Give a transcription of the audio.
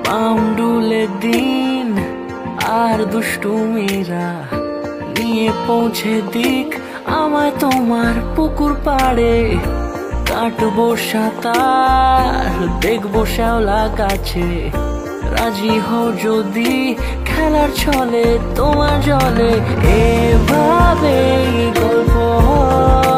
পামডুলে দিন আর দুষ্টুমিরা নিয়ে পৌঁছে দিক আমায় তোমার পুকুর পাড়ে। কাটবো সাঁতার, দেখবো শ্যাওলা গাছে, রাজি হও যদি খেলার ছলে তোমার জলে। এভাবেই গল্প হয়